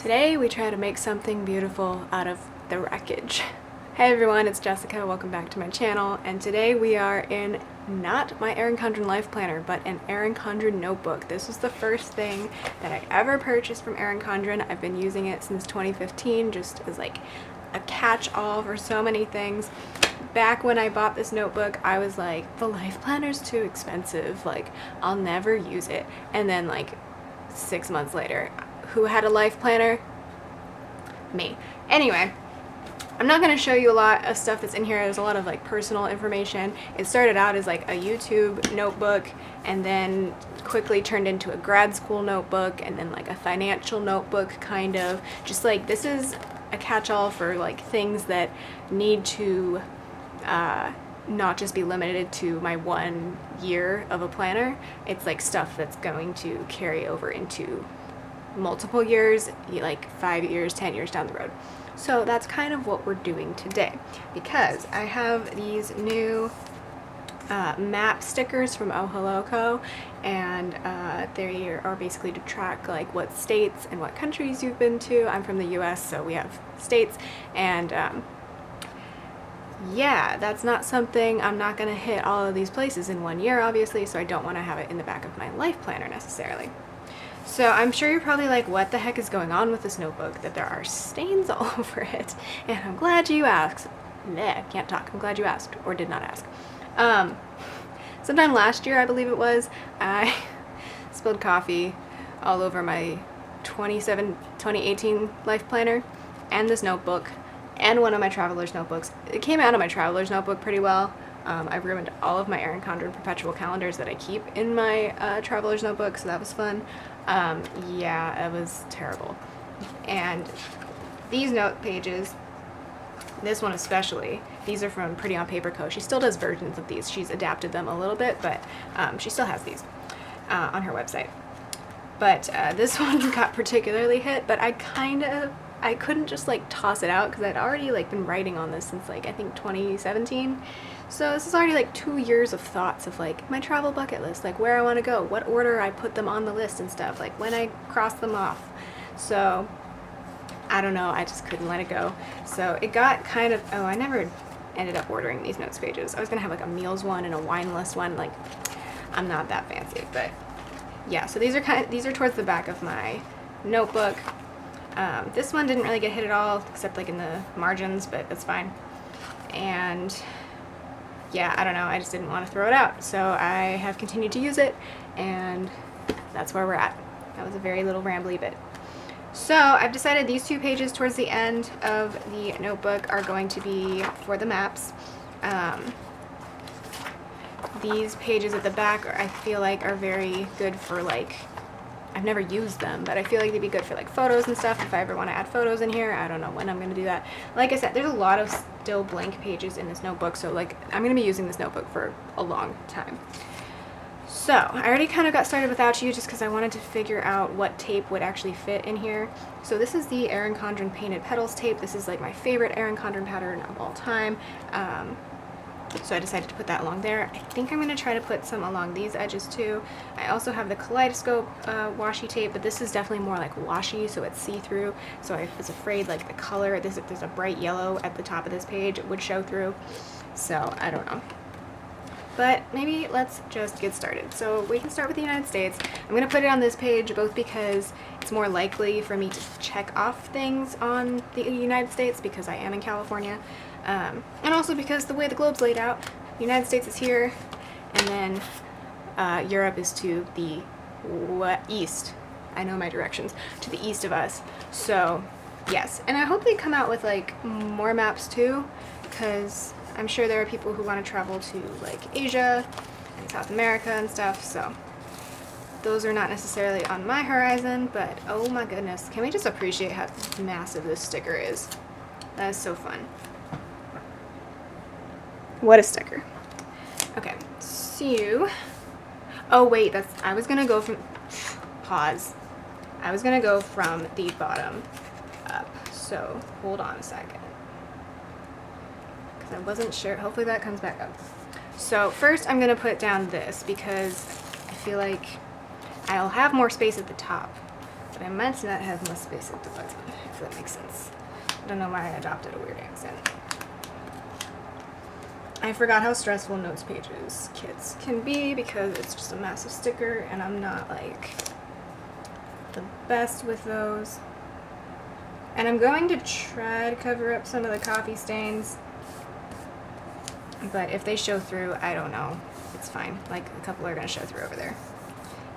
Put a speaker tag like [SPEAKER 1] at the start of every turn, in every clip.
[SPEAKER 1] Today we try to make something beautiful out of the wreckage. Hey everyone, it's Jessica. Welcome back to my channel, and today we are in not my Erin Condren Life Planner, but an Erin Condren notebook. This was the first thing that I ever purchased from Erin Condren. I've been using it since 2015 just as like a catch-all for so many things. Back when I bought this notebook, I was like, the Life Planner's too expensive, like I'll never use it. And then like 6 months later, who had a life planner? Me. Anyway, I'm not going to show you a lot of stuff that's in here. There's a lot of like personal information. It started out as like a YouTube notebook and then quickly turned into a grad school notebook and then like a financial notebook, kind of. Just like, this is a catch-all for like things that need to not just be limited to my 1 year of a planner. It's like stuff that's going to carry over into multiple years, like 5 years, 10 years down the road. So that's kind of what we're doing today, because I have these new map stickers from Oholoko, and they are basically to track like what states and what countries you've been to. I'm from the US, so we have states, and yeah, that's not something, I'm not gonna hit all of these places in 1 year, obviously, so I don't want to have it in the back of my life planner necessarily. So I'm sure you're probably like, what the heck is going on with this notebook, that there are stains all over it? And I'm glad you asked. Nah, can't talk. I'm glad you asked, or did not ask. Sometime last year, I believe it was, I spilled coffee all over my 2018 life planner and this notebook and one of my traveler's notebooks. It came out of my traveler's notebook pretty well. I ruined all of my Erin Condren perpetual calendars that I keep in my traveler's notebook, so that was fun. Yeah, it was terrible. And these note pages, this one especially, these are from Pretty on Paper Co. She still does versions of these. She's adapted them a little bit, but she still has these on her website. But this one got particularly hit, but I couldn't just like toss it out because I'd already like been writing on this since like I think 2017. So this is already like 2 years of thoughts of like my travel bucket list, like where I want to go, what order I put them on the list and stuff, like when I cross them off. So I don't know, I just couldn't let it go. So it got kind of, I never ended up ordering these notes pages. I was gonna have like a meals one and a wine list one. Like, I'm not that fancy, but yeah. So these are towards the back of my notebook. This one didn't really get hit at all, except like in the margins, but that's fine. And yeah, I don't know, I just didn't want to throw it out. So I have continued to use it, and that's where we're at. That was a very little rambly bit. So I've decided these 2 pages towards the end of the notebook are going to be for the maps. These pages at the back I feel like are very good for like, I've never used them, but I feel like they'd be good for like photos and stuff if I ever want to add photos in here. I don't know when I'm going to do that. Like I said, there's a lot of still blank pages in this notebook, so like I'm going to be using this notebook for a long time. So I already kind of got started without you just because I wanted to figure out what tape would actually fit in here. So this is the Erin Condren Painted Petals tape. This is like my favorite Erin Condren pattern of all time. So I decided to put that along there. I think I'm going to try to put some along these edges too. I also have the Kaleidoscope washi tape, but this is definitely more like washi, so it's see-through. So I was afraid like the color, there's a bright yellow at the top of this page, it would show through. So I don't know. But maybe let's just get started. So we can start with the United States. I'm going to put it on this page both because it's more likely for me to check off things on the United States because I am in California. And also because the way the globe's laid out, the United States is here, and then Europe is to the east. I know my directions. To the east of us. So yes, and I hope they come out with like more maps too, because I'm sure there are people who want to travel to like Asia and South America and stuff, so those are not necessarily on my horizon, but oh my goodness, can we just appreciate how massive this sticker is? That is so fun. What a sticker. Okay, so, oh wait, I was gonna go from, pause. I was gonna go from the bottom up, so hold on a second. Because I wasn't sure, hopefully that comes back up. So first I'm gonna put down this because I feel like I'll have more space at the top. But I meant to not have more space at the bottom, if that makes sense. I don't know why I adopted a weird accent. I forgot how stressful notes pages kits can be because it's just a massive sticker and I'm not like the best with those. And I'm going to try to cover up some of the coffee stains, but if they show through, I don't know. It's fine. Like a couple are going to show through over there.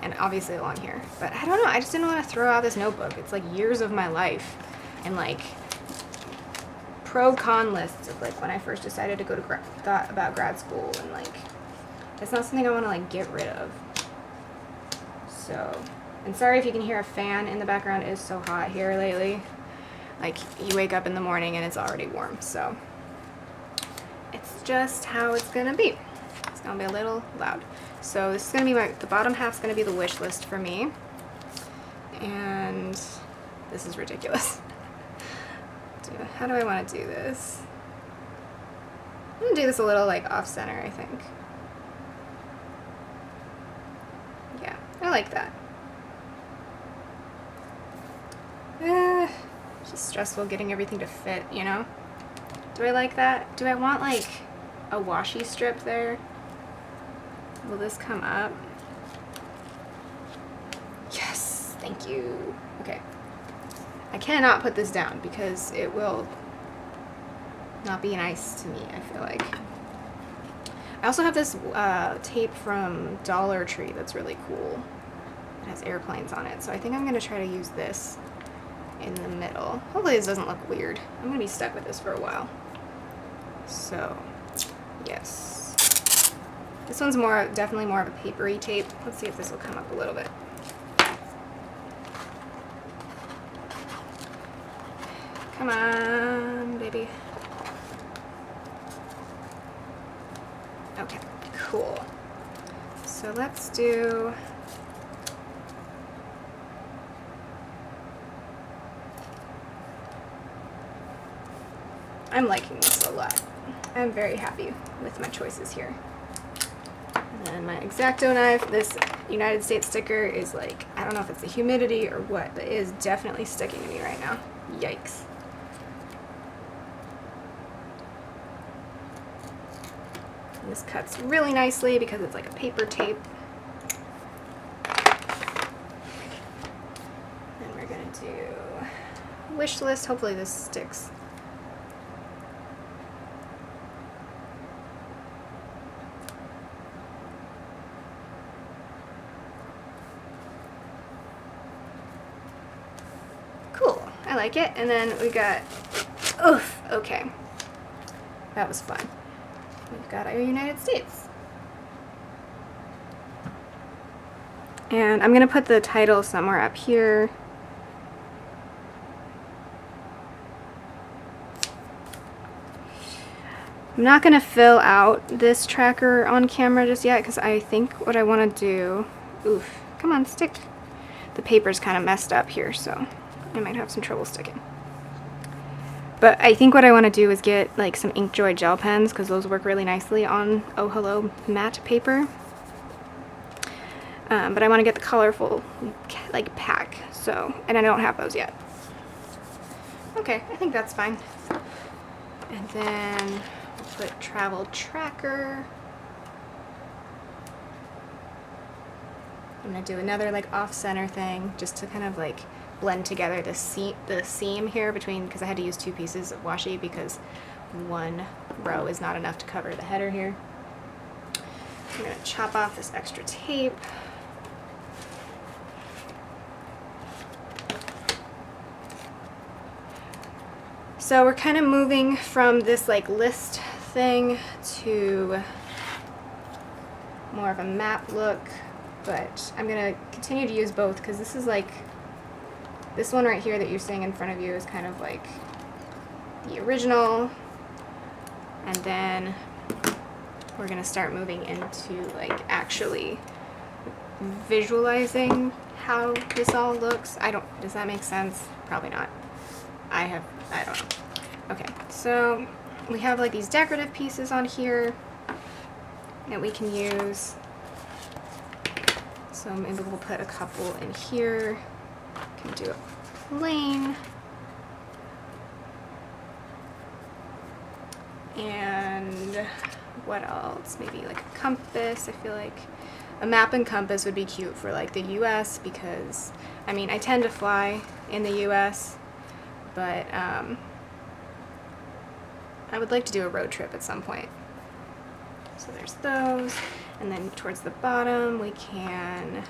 [SPEAKER 1] And obviously along here. But I don't know. I just didn't want to throw out this notebook. It's like years of my life and like pro-con lists of like when I first decided to go to thought about grad school, and like it's not something I want to like get rid of. So, and sorry if you can hear a fan in the background. It is so hot here lately. Like you wake up in the morning and it's already warm, so it's just how it's gonna be. It's gonna be a little loud. So this is gonna be the bottom half's gonna be the wish list for me, and this is ridiculous. How do I want to do this? I'm gonna do this a little like off center, I think. Yeah, I like that. It's just stressful getting everything to fit, you know? Do I like that? Do I want like a washi strip there? Will this come up? Yes, thank you. Okay. I cannot put this down because it will not be nice to me, I feel like. I also have this tape from Dollar Tree that's really cool. It has airplanes on it, so I think I'm going to try to use this in the middle. Hopefully this doesn't look weird. I'm going to be stuck with this for a while. So, yes. This one's definitely more of a papery tape. Let's see if this will come up a little bit. Come on, baby. Okay, cool. So let's do... I'm liking this a lot. I'm very happy with my choices here. And then my X-Acto knife, this United States sticker is like, I don't know if it's the humidity or what, but it is definitely sticking to me right now. Yikes. And this cuts really nicely because it's like a paper tape. And we're gonna do wish list. Hopefully this sticks. Cool, I like it. And then we got, oof, okay. That was fun. We've got our United States. And I'm gonna put the title somewhere up here. I'm not gonna fill out this tracker on camera just yet because I think what I wanna do, oof, come on, stick. The paper's kind of messed up here, so I might have some trouble sticking. But I think what I want to do is get like some Inkjoy gel pens because those work really nicely on Oh Hello matte paper. But I want to get the colorful like pack, so, and I don't have those yet. Okay, I think that's fine. And then we'll put travel tracker. I'm gonna do another like off-center thing just to kind of like blend together the seam here between, because I had to use 2 pieces of washi because one row is not enough to cover the header here. I'm gonna chop off this extra tape. So we're kind of moving from this like list thing to more of a map look, but I'm gonna continue to use both because this is like, this one right here that you're seeing in front of you is kind of like the original, and then we're gonna start moving into like actually visualizing how this all looks. Does that make sense? Probably not. I don't know. Okay, so we have like these decorative pieces on here that we can use. So maybe we'll put a couple in here. can do a plane. And what else? Maybe like a compass. I feel like a map and compass would be cute for like the US because, I mean, I tend to fly in the US, but I would like to do a road trip at some point. So there's those. And then towards the bottom, we can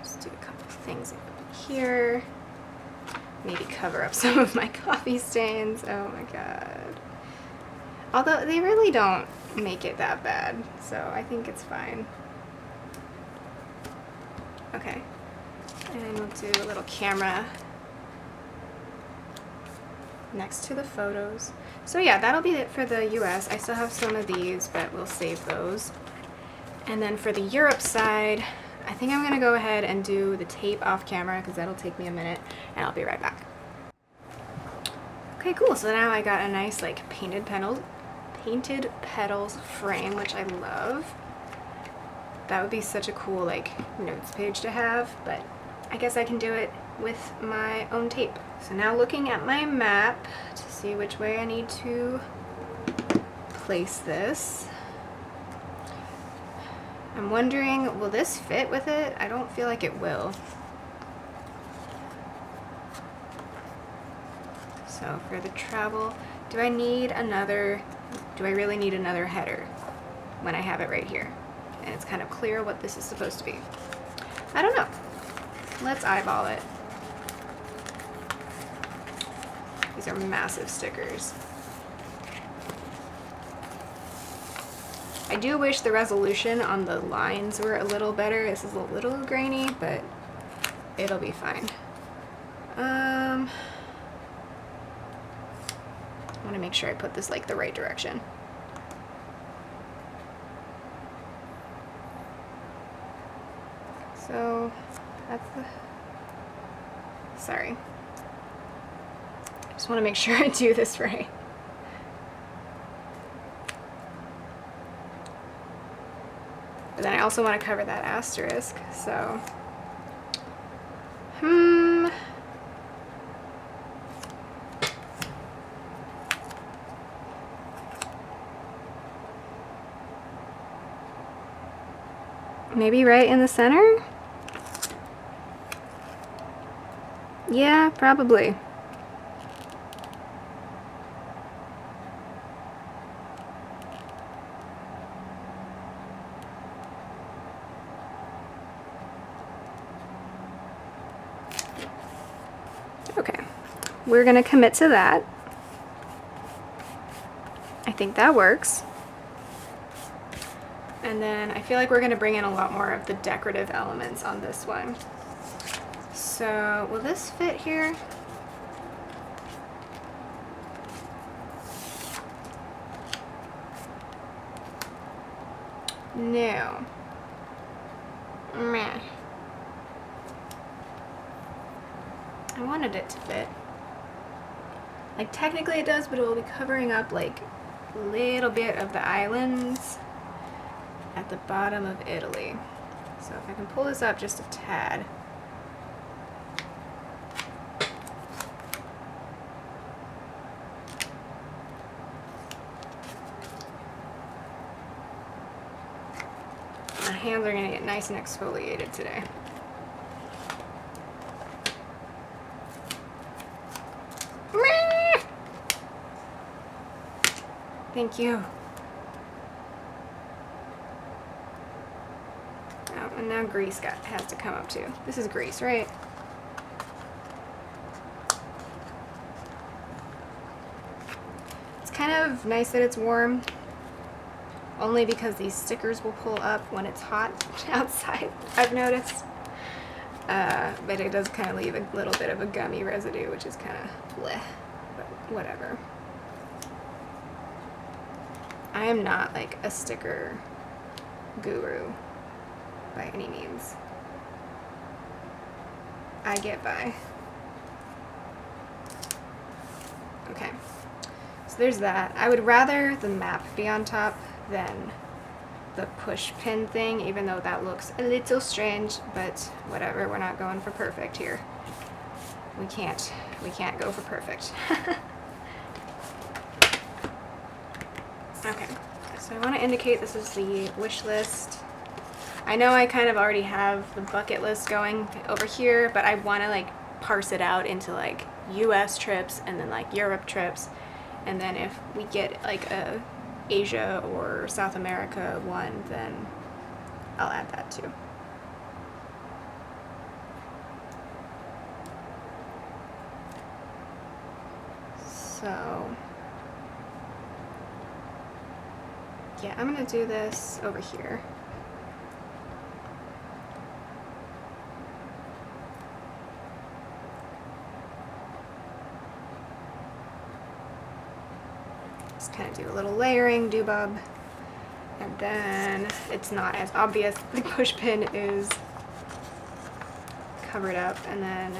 [SPEAKER 1] just do a couple things here. Maybe cover up some of my coffee stains. Oh my god. Although they really don't make it that bad, so I think it's fine. Okay. And we'll do a little camera next to the photos. So yeah, that'll be it for the US. I still have some of these, but we'll save those. And then for the Europe side, I think I'm gonna go ahead and do the tape off camera because that'll take me a minute, and I'll be right back. Okay, cool. So now I got a nice like painted petals frame, which I love. That would be such a cool like notes page to have, but I guess I can do it with my own tape. So now looking at my map to see which way I need to place this. I'm wondering, will this fit with it? I don't feel like it will. So for the travel, do I really need another header when I have it right here? And it's kind of clear what this is supposed to be. I don't know. Let's eyeball it. These are massive stickers. I do wish the resolution on the lines were a little better. This is a little grainy, but it'll be fine. I want to make sure I put this like the right direction. So that's the, sorry. I just want to make sure I do this right. But then I also want to cover that asterisk, so. Maybe right in the center? Yeah, probably. Okay, we're gonna commit to that. I think that works. And then I feel like we're gonna bring in a lot more of the decorative elements on this one. So will this fit here? No. Meh. I wanted it to fit. Like technically it does, but it will be covering up like a little bit of the islands at the bottom of Italy. So if I can pull this up just a tad. My hands are gonna get nice and exfoliated today. Thank you. Oh, and now grease has to come up too. This is grease, right? It's kind of nice that it's warm, only because these stickers will pull up when it's hot outside, I've noticed. But it does kind of leave a little bit of a gummy residue, which is kind of bleh, but whatever. I am not like a sticker guru by any means. I get by. Okay, so there's that. I would rather the map be on top than the push pin thing, even though that looks a little strange, but whatever, we're not going for perfect here. We can't go for perfect. Okay, so I want to indicate this is the wish list. I know I kind of already have the bucket list going over here, but I want to like parse it out into like US trips and then like Europe trips, and then if we get like a Asia or South America one, then I'll add that too. So yeah, I'm gonna do this over here. Just kind of do a little layering, doobab, and then it's not as obvious. The push pin is covered up, and then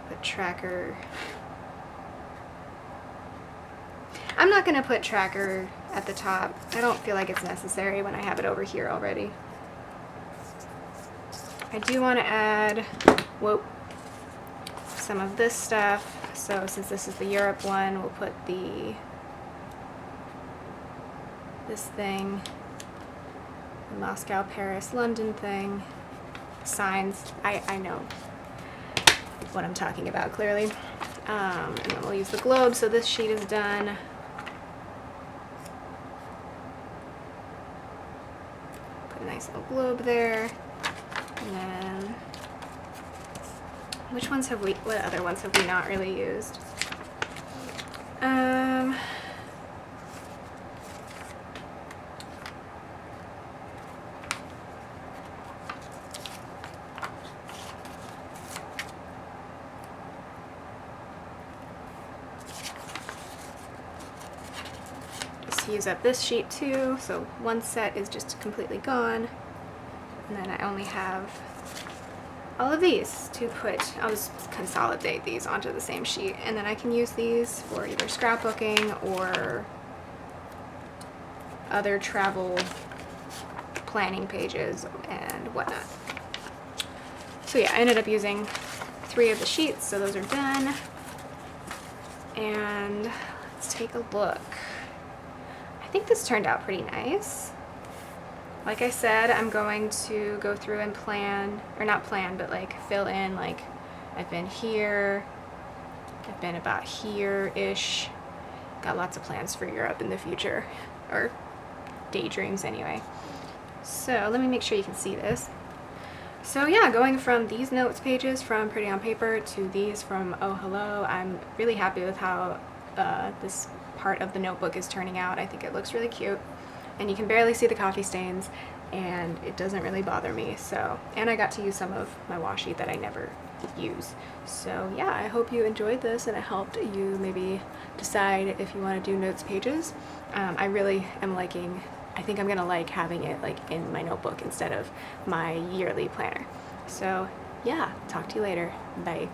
[SPEAKER 1] put tracker. I'm not going to put tracker at the top. I don't feel like it's necessary when I have it over here already. I do want to add, whoop, some of this stuff. So since this is the Europe one, we'll put this thing, the Moscow, Paris, London thing, signs. I know what I'm talking about clearly. And then we'll use the globe. So this sheet is done. Put a nice little globe there. And then, what other ones have we not really used? Use up this sheet too, so one set is just completely gone, and then I only have all of these to put. I'll just consolidate these onto the same sheet, and then I can use these for either scrapbooking or other travel planning pages and whatnot. So yeah, I ended up using 3 of the sheets, so those are done, and let's take a look. I think this turned out pretty nice. Like I said, I'm going to go through and plan, or not plan, but like fill in, like I've been here, I've been about here-ish. Got lots of plans for Europe in the future, or daydreams anyway. So let me make sure you can see this. So yeah, going from these notes pages from Pretty on Paper to these from Oh Hello, I'm really happy with how this part of the notebook is turning out. I think it looks really cute, and you can barely see the coffee stains, and it doesn't really bother me. So, and I got to use some of my washi that I never use. So yeah, I hope you enjoyed this and it helped you maybe decide if you want to do notes pages. I really am liking, I think I'm gonna like having it like in my notebook instead of my yearly planner. So yeah, talk to you later. Bye.